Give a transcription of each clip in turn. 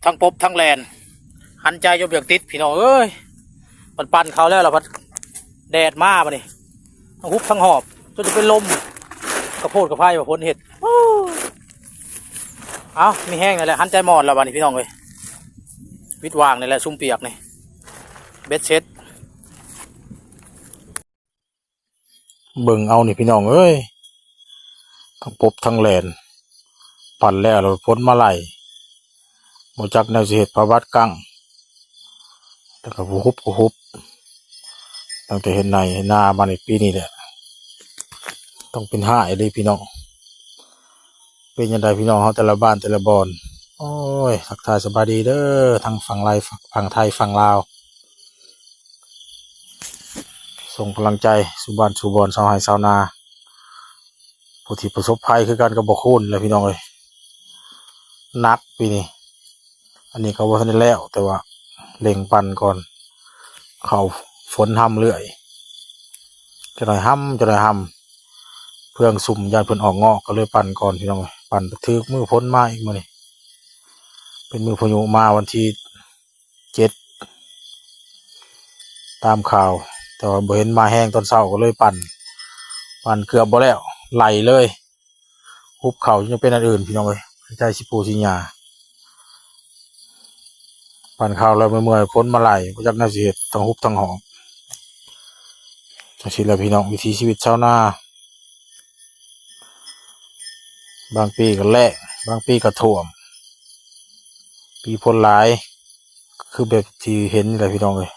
ทั้งปบทั้งแลนหันใจยมเบียกติดพี่น้องเอ้ยปั่นเขาแล้วเราพัดแดดมาปะนี่ทั้งฮุบทั้งหอบจนจะเป็นลมกระโพดกระพายแบบพ้นเห็ดเอามีแห้งเลยแหละหันใจมอดแล้ววันนี้พี่น้องเลยวิดวางนี่แหละซุ่มเปียกนี่เบ็ดเช็ดเบิ่งเอานี่พี่น้องเอ้ยทั้งปบทั้งแลนปั่นแล้วเราพ้นมาไหลโมจักแนวสิเหตุภาวะกั้งแต่ก็ฮุบตั้งแต่เห็นในหน้ามาในปีนี้แหละต้องเป็นห้าเลยพี่น้องเป็นยังไงพี่น้องเขาแต่ละบ้านแต่ละบอนโอ้ยทักทายสบายดีเด้อทางฝั่งไทยฝั่งไทยฝั่งลาวส่งพลังใจสู่บ้านสู่บอนชาวไร่ชาวนาผู้ที่ประสบภัยคือการกระบอกคูนเลยพี่น้องเลยนักปีนี้อันนี้เขาว่าทันได้แล้วแต่ว่าเล่งปั่นก่อนเขาฝนห้ำเรื่อยจะหน่อยห้ำเพื่องสุ่มยานเพิ่นออกงอกก็เลยปั่นก่อนพี่น้องเลยปั่นทึกมือพ้นมาอีกมื้อนี้เป็นมือพายุมาวันที่7ตามข่าวแต่ว่าบ่เห็นมาแห้งตอนเช้าก็เลยปั่นเกือบบ่แล้วไหลเลยฮุบเข่ายังเป็นอันอื่นพี่น้องเลยใจสิปูสิญาปั่นข่าวแล้วเมื่อยพ้นมาไหลบ่จักน่าสิเฮ็ดทั้งฮุบทั้งหอบจังซี่แหละพี่น้องวิถีชีวิตชาวนาบางปีก็แล้งบางปีก็ท่วมปีพ้นหลายคือแบบที่เห็นนี่แหละพี่น้องเลย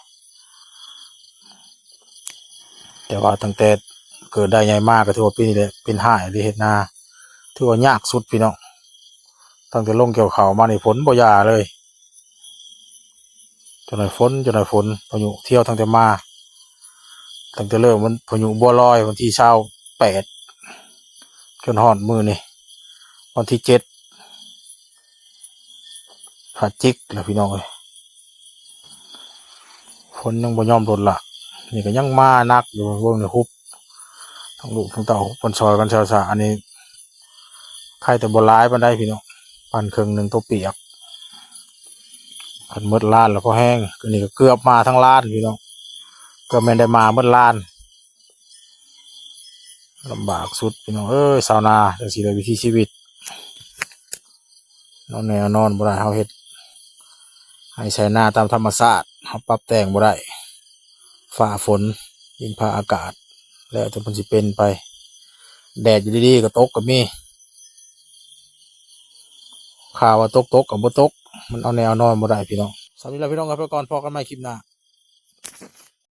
แต่ว่าตั้งแต่เกิดได้ใหญ่มากก็ถือว่าปีนี้แหละเป็นห้าที่เฮ็ดนาถือว่ายากสุดพี่น้องตั้งแต่ลงเกี่ยวข้าวมาในฝนบ่ยาเลยจนหน่อยฝนพายุเที่ยวตั้งแต่มาตั้งแต่เริ่มมันพายุบัวลอยวันที่28จนฮอดมื้อนี่วันที่7ผาจิกแล้วพี่น้องเลยฝนยังบ่ยอมลดละนี่ก็ยังมานักอยู่พวกนี้ฮุบทั้งลูกทั้งเต่าคนซอยกันชาวสาอันนี้ใครแต่บ่ร้ายปานใดพี่น้องปั่นครึ่งหนึ่งตัวเปียกขันมดล้านแล้วก็แห้งก็นี่ก็เกือบมาทั้งล้านพี่น้องก็ไม่ได้มามดล้านลำบากสุดพี่น้องชาวนาจังสิได้วิถีชีวิตนอนแนวนอนบ่ได้เฮาเฮ็ดให้ใช้นาตามธรรมชาติเฮาปรับแต่งบ่ได้ฟ้าฝนดินฟ้าอากาศแล้วแต่มันสิเป็นไปแดดอยู่ดีๆก็ตกก็มีข่าวว่าตกกับบ่ตกมันเอาแนวนอนบ่ได้พี่น้องสวัสดีแล้วพี่น้องครับแล้วก่อนพอกันใหม่คลิปหน้า